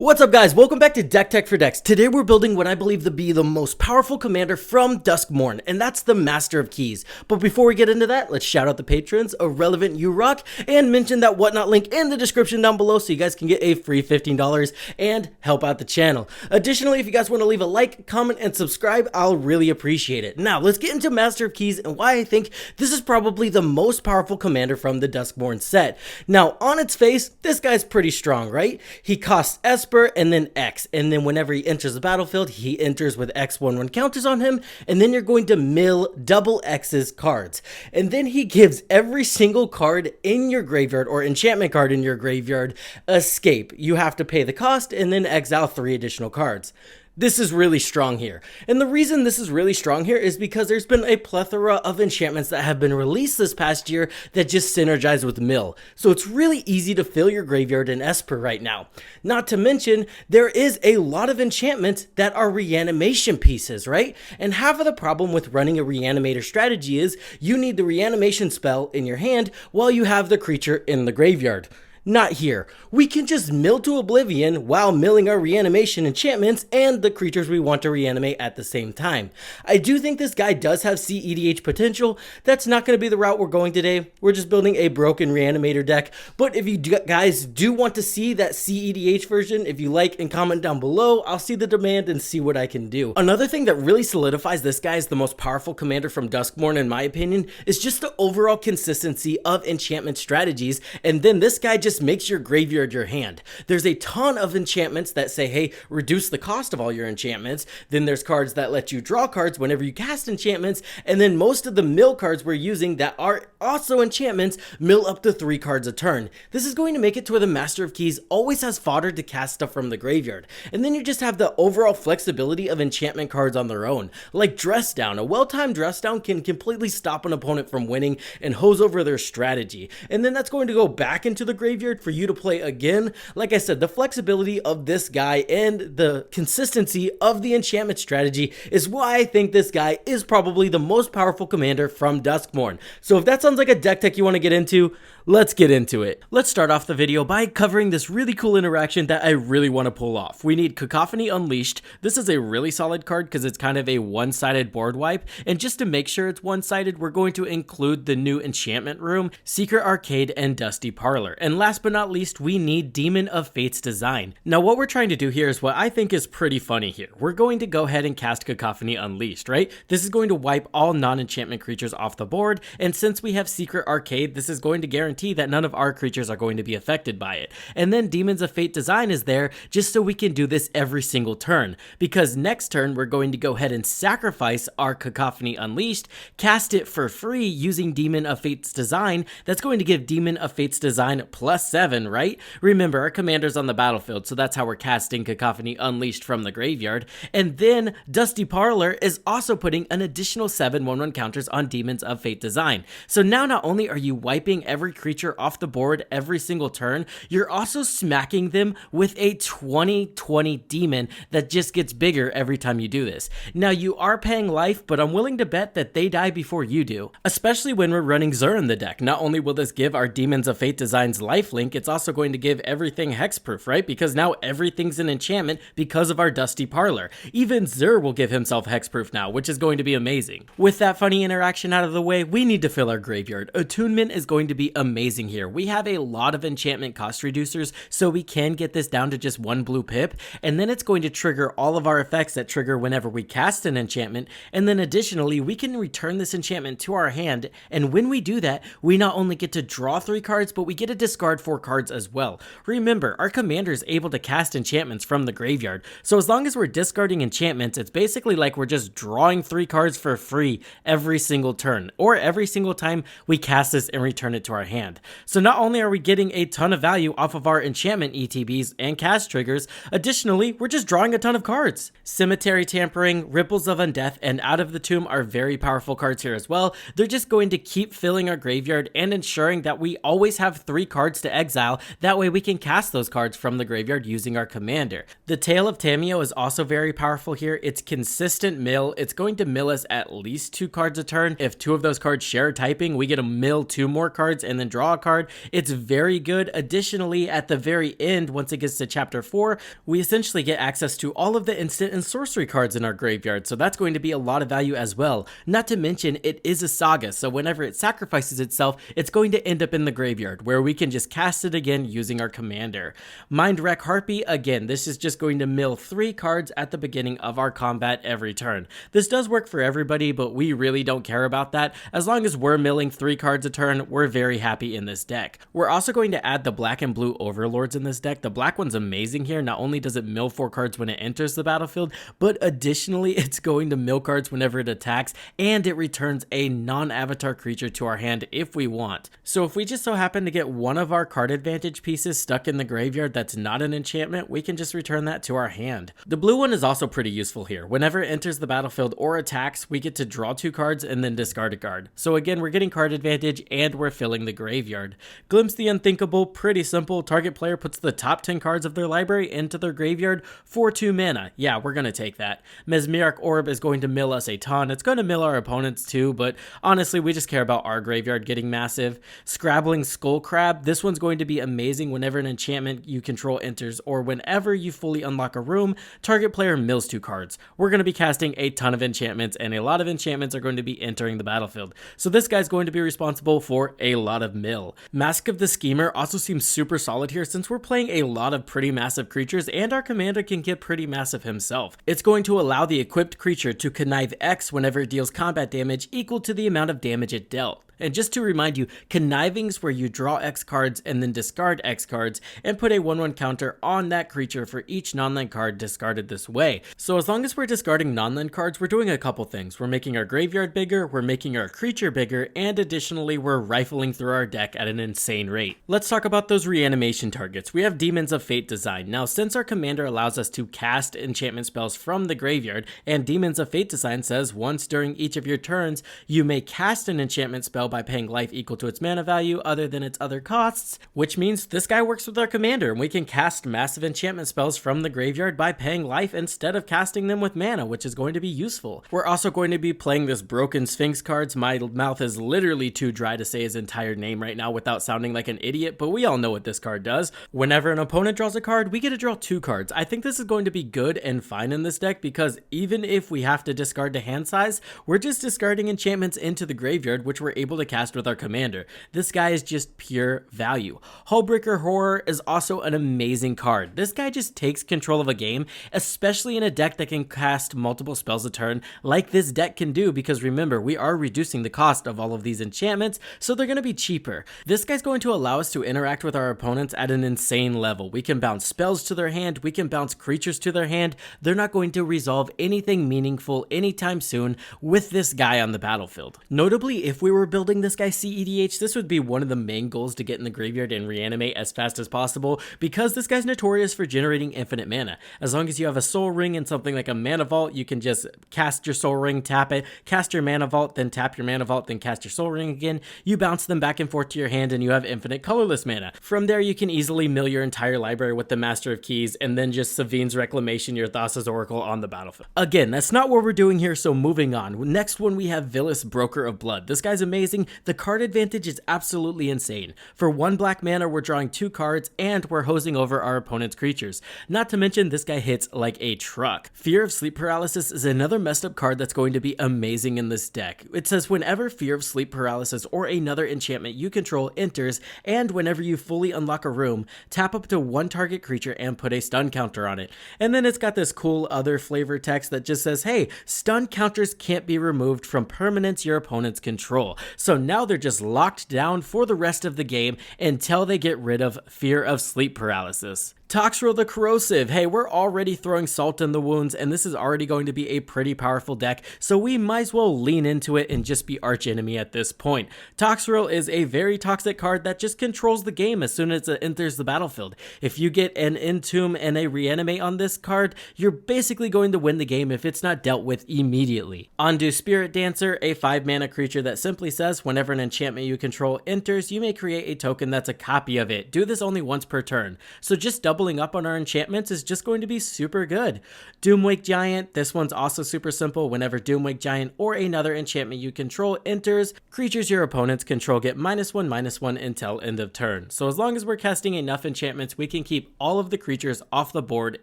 What's up guys, welcome back to Deck Tech for Decks. Today we're building what I believe to be the most powerful commander from Duskmourn, and that's the Master of Keys. But before we get into that, let's shout out the patrons, Irrelevant You Rock, and mention that whatnot link in the description down below so you guys can get a free $15 and help out the channel. Additionally, if you guys want to leave a like, comment, and subscribe, I'll really appreciate it. Now, let's get into Master of Keys and why I think this is probably the most powerful commander from the Duskmourn set. Now, on its face, this guy's pretty strong, right? He costs esper and then X, and then whenever he enters the battlefield, he enters with X1/1 counters on him, and then you're going to mill double X's cards. And then he gives every single card in your graveyard, or enchantment card in your graveyard, escape. You have to pay the cost and then exile 3 additional cards. This is really strong here. And the reason this is really strong here is because there's been a plethora of enchantments that have been released this past year that just synergize with mill. So it's really easy to fill your graveyard in esper right now. Not to mention, there is a lot of enchantments that are reanimation pieces, right? And half of the problem with running a reanimator strategy is you need the reanimation spell in your hand while you have the creature in the graveyard. Not here. We can just mill to oblivion while milling our reanimation enchantments and the creatures we want to reanimate at the same time. I do think this guy does have cEDH potential. That's not going to be the route we're going today. We're just building a broken reanimator deck. But if you guys do want to see that cEDH version, if you like and comment down below, I'll see the demand and see what I can do. Another thing that really solidifies this guy as the most powerful commander from Duskmourn in my opinion is just the overall consistency of enchantment strategies, and then this guy just makes your graveyard your hand. There's a ton of enchantments that say, hey, reduce the cost of all your enchantments. Then there's cards that let you draw cards whenever you cast enchantments. And then most of the mill cards we're using that are also enchantments mill up to 3 cards a turn. This is going to make it to where the Master of Keys always has fodder to cast stuff from the graveyard. And then you just have the overall flexibility of enchantment cards on their own. Like Dress Down. A well-timed Dress Down can completely stop an opponent from winning and hose over their strategy. And then that's going to go back into the graveyard for you to play again. Like I said, the flexibility of this guy and the consistency of the enchantment strategy is why I think this guy is probably the most powerful commander from Duskmourn. So if that sounds like a deck tech you want to get into, let's get into it. Let's start off the video by covering this really cool interaction that I really want to pull off. We need Cacophony Unleashed. This is a really solid card because it's kind of a one-sided board wipe, and just to make sure it's one-sided, we're going to include the new enchantment room, Secret Arcade, and Dusty Parlor. And last but not least, we need Demon of Fate's Design. Now what we're trying to do here is what I think is pretty funny here. We're going to go ahead and cast Cacophony Unleashed, right? This is going to wipe all non-enchantment creatures off the board, and since we have Secret Arcade, this is going to guarantee that none of our creatures are going to be affected by it. And then Demons of Fate Design is there just so we can do this every single turn, because next turn we're going to go ahead and sacrifice our Cacophony Unleashed, cast it for free using Demon of Fate's Design. That's going to give Demon of Fate's Design +7, right? Remember, our commander's on the battlefield, so that's how we're casting Cacophony Unleashed from the graveyard. And then Dusty Parlor is also putting an additional 7 1/1 counters on Demons of Fate Design. So now not only are you wiping every creature off the board every single turn, you're also smacking them with a 20/20 demon that just gets bigger every time you do this. Now you are paying life, but I'm willing to bet that they die before you do, especially when we're running Xur in the deck. Not only will this give our Demons of Fate Designs lifelink, it's also going to give everything hexproof, right? Because now everything's an enchantment because of our Dusty Parlor. Even Xur will give himself hexproof now, which is going to be amazing. With that funny interaction out of the way, we need to fill our graveyard. Attunement is going to be amazing here. We have a lot of enchantment cost reducers, so we can get this down to just 1 blue pip, and then it's going to trigger all of our effects that trigger whenever we cast an enchantment, and then additionally, we can return this enchantment to our hand, and when we do that, we not only get to draw 3 cards, but we get to discard 4 cards as well. Remember, our commander is able to cast enchantments from the graveyard, so as long as we're discarding enchantments, it's basically like we're just drawing 3 cards for free every single turn, or every single time we cast this and return it to our hand. So not only are we getting a ton of value off of our enchantment ETBs and cast triggers, additionally, we're just drawing a ton of cards. Cemetery Tampering, Ripples of Undeath, and Out of the Tomb are very powerful cards here as well. They're just going to keep filling our graveyard and ensuring that we always have 3 cards to exile. That way we can cast those cards from the graveyard using our commander. The Tale of Tameo is also very powerful here. It's consistent mill. It's going to mill us at least 2 cards a turn. If 2 of those cards share typing, we get to mill 2 more cards and then and draw a card. It's very good. Additionally, at the very end, once it gets to chapter 4, we essentially get access to all of the instant and sorcery cards in our graveyard, so that's going to be a lot of value as well. Not to mention, it is a saga, so whenever it sacrifices itself, it's going to end up in the graveyard, where we can just cast it again using our commander. Mind Wreck Harpy, again, this is just going to mill 3 cards at the beginning of our combat every turn. This does work for everybody, but we really don't care about that. As long as we're milling 3 cards a turn, we're very happy in this deck. We're also going to add the black and blue overlords in this deck. The black one's amazing here. Not only does it mill 4 cards when it enters the battlefield, but additionally it's going to mill cards whenever it attacks, and it returns a non-avatar creature to our hand if we want. So if we just so happen to get one of our card advantage pieces stuck in the graveyard that's not an enchantment, we can just return that to our hand. The blue one is also pretty useful here. Whenever it enters the battlefield or attacks, we get to draw 2 cards and then discard a card. So again, we're getting card advantage and we're filling the graveyard. Glimpse the Unthinkable, pretty simple. Target player puts the top 10 cards of their library into their graveyard for 2 mana. Yeah, we're gonna take that. Mesmeric Orb is going to mill us a ton. It's going to mill our opponents too, but honestly, we just care about our graveyard getting massive. Scrabbling Skull Crab, this one's going to be amazing whenever an enchantment you control enters, or whenever you fully unlock a room, target player mills 2 cards. We're going to be casting a ton of enchantments, and a lot of enchantments are going to be entering the battlefield. So this guy's going to be responsible for a lot of mill. Mask of the Schemer also seems super solid here since we're playing a lot of pretty massive creatures, and our commander can get pretty massive himself. It's going to allow the equipped creature to connive X whenever it deals combat damage equal to the amount of damage it dealt. And just to remind you, conniving's where you draw X cards and then discard X cards and put a 1/1 counter on that creature for each non-land card discarded this way. So as long as we're discarding non-land cards, we're doing a couple things. We're making our graveyard bigger, we're making our creature bigger, and additionally we're rifling through our deck at an insane rate. Let's talk about those reanimation targets. We have Demons of Fate Design. Now, since our commander allows us to cast enchantment spells from the graveyard, and Demons of Fate Design says once during each of your turns, you may cast an enchantment spell by paying life equal to its mana value other than its other costs, which means this guy works with our commander and we can cast massive enchantment spells from the graveyard by paying life instead of casting them with mana, which is going to be useful. We're also going to be playing this Broken Sphinx cards. My mouth is literally too dry to say his entire name right now without sounding like an idiot, but we all know what this card does. Whenever an opponent draws a card, we get to draw 2 cards. I think this is going to be good and fine in this deck because even if we have to discard to hand size, we're just discarding enchantments into the graveyard, which we're able to cast with our commander. This guy is just pure value. Hullbreaker Horror is also an amazing card. This guy just takes control of a game, especially in a deck that can cast multiple spells a turn like this deck can do, because remember, we are reducing the cost of all of these enchantments, so they're going to be cheaper. This guy's going to allow us to interact with our opponents at an insane level. We can bounce spells to their hand, we can bounce creatures to their hand. They're not going to resolve anything meaningful anytime soon with this guy on the battlefield. Notably, if we were building this guy cedh, this would be one of the main goals, to get in the graveyard and reanimate as fast as possible, because this guy's notorious for generating infinite mana. As long as you have a soul ring and something like a mana vault, you can just cast your soul ring, tap it, cast your mana vault, then tap your mana vault, then cast your soul ring again. You bounce them back and forth to your hand and you have infinite colorless mana. From there, you can easily mill your entire library with the Master of Keys and then just Savine's Reclamation your Thassa's Oracle on the battlefield. Again, that's not what we're doing here, so moving on. Next one, we have Vilis, Broker of Blood. This guy's amazing. The card advantage is absolutely insane. For 1 black mana, we're drawing 2 cards and we're hosing over our opponent's creatures. Not to mention, this guy hits like a truck. Fear of Sleep Paralysis is another messed up card that's going to be amazing in this deck. It says whenever Fear of Sleep Paralysis or another enchantment you control enters, and whenever you fully unlock a room, tap up to 1 target creature and put a stun counter on it. And then it's got this cool other flavor text that just says, hey, stun counters can't be removed from permanents your opponents control. So now they're just locked down for the rest of the game until they get rid of Fear of Sleep Paralysis. Toxrill the Corrosive. Hey, we're already throwing salt in the wounds, and this is already going to be a pretty powerful deck, so we might as well lean into it and just be archenemy at this point. Toxrill is a very toxic card that just controls the game as soon as it enters the battlefield. If you get an Entomb and a Reanimate on this card, you're basically going to win the game if it's not dealt with immediately. Ondu Spirit Dancer, a 5-mana creature that simply says whenever an enchantment you control enters, you may create a token that's a copy of it. Do this only once per turn. So just double doubling up on our enchantments is just going to be super good. Doomwake Giant, this one's also super simple. Whenever Doomwake Giant or another enchantment you control enters, creatures your opponents control get -1/-1 until end of turn. So as long as we're casting enough enchantments, we can keep all of the creatures off the board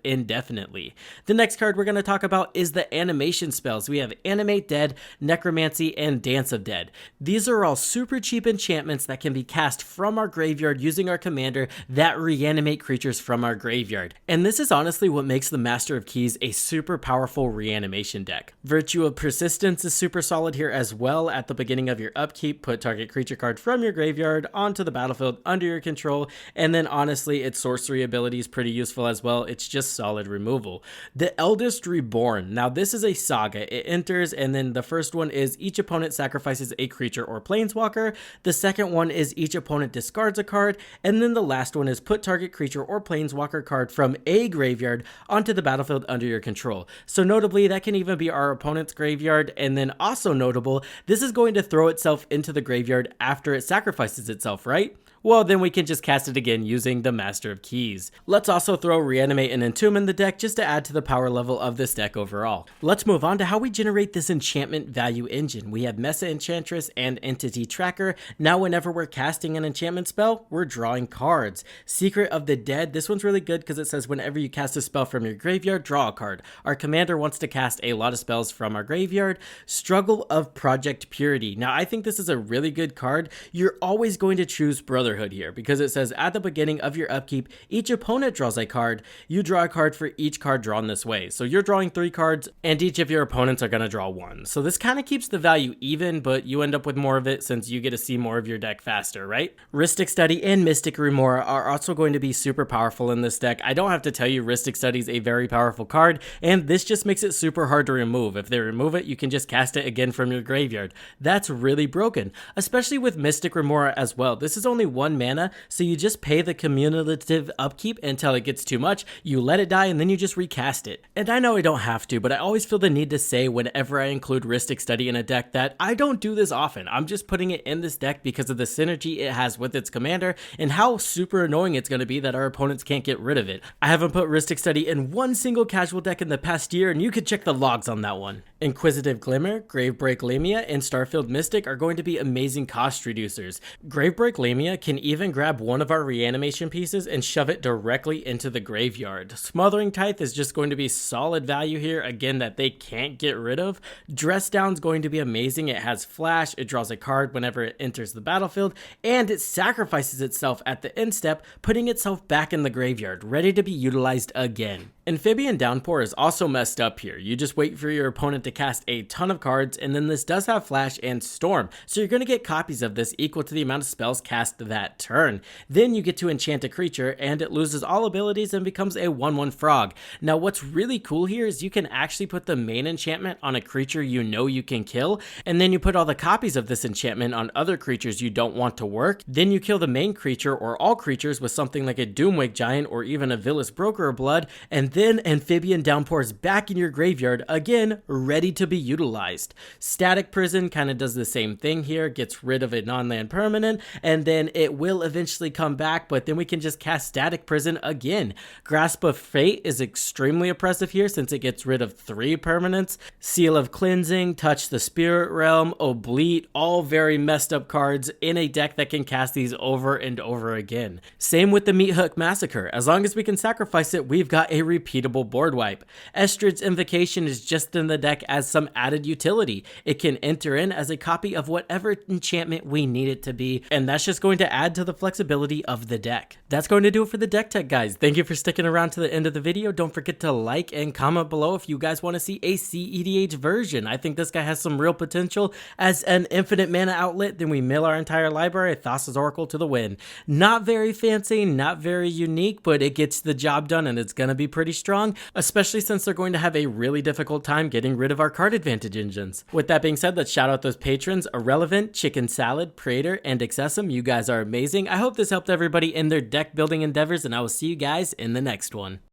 indefinitely. The next card we're going to talk about is the animation spells. We have Animate Dead, Necromancy, and Dance of Dead. These are all super cheap enchantments that can be cast from our graveyard using our commander that reanimate creatures from our graveyard. And this is honestly what makes the Master of Keys a super powerful reanimation deck. Virtue of Persistence is super solid here as well. At the beginning of your upkeep, put target creature card from your graveyard onto the battlefield under your control, and then honestly its sorcery ability is pretty useful as well. It's just solid removal. The Eldest Reborn. Now this is a saga. It enters, and then the first one is each opponent sacrifices a creature or planeswalker. The second one is each opponent discards a card, and then the last one is put target creature or planeswalker card from a graveyard onto the battlefield under your control. So notably, that can even be our opponent's graveyard, and then also notable, this is going to throw itself into the graveyard after it sacrifices itself, right? Well, then we can just cast it again using the Master of Keys. Let's also throw Reanimate and Entomb in the deck just to add to the power level of this deck overall. Let's move on to how we generate this enchantment value engine. We have Mesa Enchantress and Entity Tracker. Now whenever we're casting an enchantment spell, we're drawing cards. Secret of the Dead, this one's really good because it says whenever you cast a spell from your graveyard, draw a card. Our commander wants to cast a lot of spells from our graveyard. Struggle of Project Purity. Now I think this is a really good card. You're always going to choose Brotherhood here because it says at the beginning of your upkeep, each opponent draws a card. You draw a card for each card drawn this way. So you're drawing 3 cards and each of your opponents are going to draw 1. So this kind of keeps the value even, but you end up with more of it since you get to see more of your deck faster, right? Rhystic Study and Mystic Remora are also going to be super powerful in this deck. I don't have to tell you Rhystic Study is a very powerful card, and this just makes it super hard to remove. If they remove it, you can just cast it again from your graveyard. That's really broken, especially with Mystic Remora as well. This is only 1 mana, so you just pay the cumulative upkeep until it gets too much, you let it die, and then you just recast it. And I know I don't have to, but I always feel the need to say whenever I include Rhystic Study in a deck that I don't do this often. I'm just putting it in this deck because of the synergy it has with its commander and how super annoying it's going to be that our opponents can't get rid of it. I haven't put Rhystic Study in one single casual deck in the past year, and you can check the logs on that one. Inquisitive Glimmer, Gravebreak Lamia, and Starfield Mystic are going to be amazing cost reducers. Gravebreak Lamia can even grab one of our reanimation pieces and shove it directly into the graveyard. Smothering Tithe is just going to be solid value here, again, that they can't get rid of. Dress Down's going to be amazing. It has flash, it draws a card whenever it enters the battlefield, and it sacrifices itself at the end step, putting itself back in the graveyard, ready to be utilized again. Amphibian Downpour is also messed up here. You just wait for your opponent to cast a ton of cards, and then this does have flash and storm, so you're going to get copies of this equal to the amount of spells cast that turn. Then you get to enchant a creature, and it loses all abilities and becomes a 1/1 frog. Now what's really cool here is you can actually put the main enchantment on a creature you know you can kill, and then you put all the copies of this enchantment on other creatures you don't want to work. Then you kill the main creature or all creatures with something like a Doomwake Giant or even a Villas Broker of Blood, and then Amphibian Downpour is back in your graveyard, again, ready to be utilized. Static Prison kind of does the same thing here, gets rid of a non-land permanent, and then it will eventually come back, but then we can just cast Static Prison again. Grasp of Fate is extremely oppressive here since it gets rid of 3 permanents. Seal of Cleansing, Touch the Spirit Realm, Oblete, all very messed up cards in a deck that can cast these over and over again. Same with the Meat Hook Massacre. As long as we can sacrifice it, we've got a repeatable board wipe. Estrid's Invocation is just in the deck as some added utility. It can enter in as a copy of whatever enchantment we need it to be, and that's just going to add to the flexibility of the deck. That's going to do it for the deck tech, guys. Thank you for sticking around to the end of the video. Don't forget to like and comment below if you guys want to see a cEDH version. I think this guy has some real potential as an infinite mana outlet. Then we mill our entire library, Thassa's Oracle to the win. Not very fancy, not very unique, but it gets the job done and it's going to be pretty strong, especially since they're going to have a really difficult time getting rid of our card advantage engines. With that being said, let's shout out those patrons: Irrelevant, Chicken Salad, Praetor, and Excessum. You guys are amazing. I hope this helped everybody in their deck building endeavors, and I will see you guys in the next one.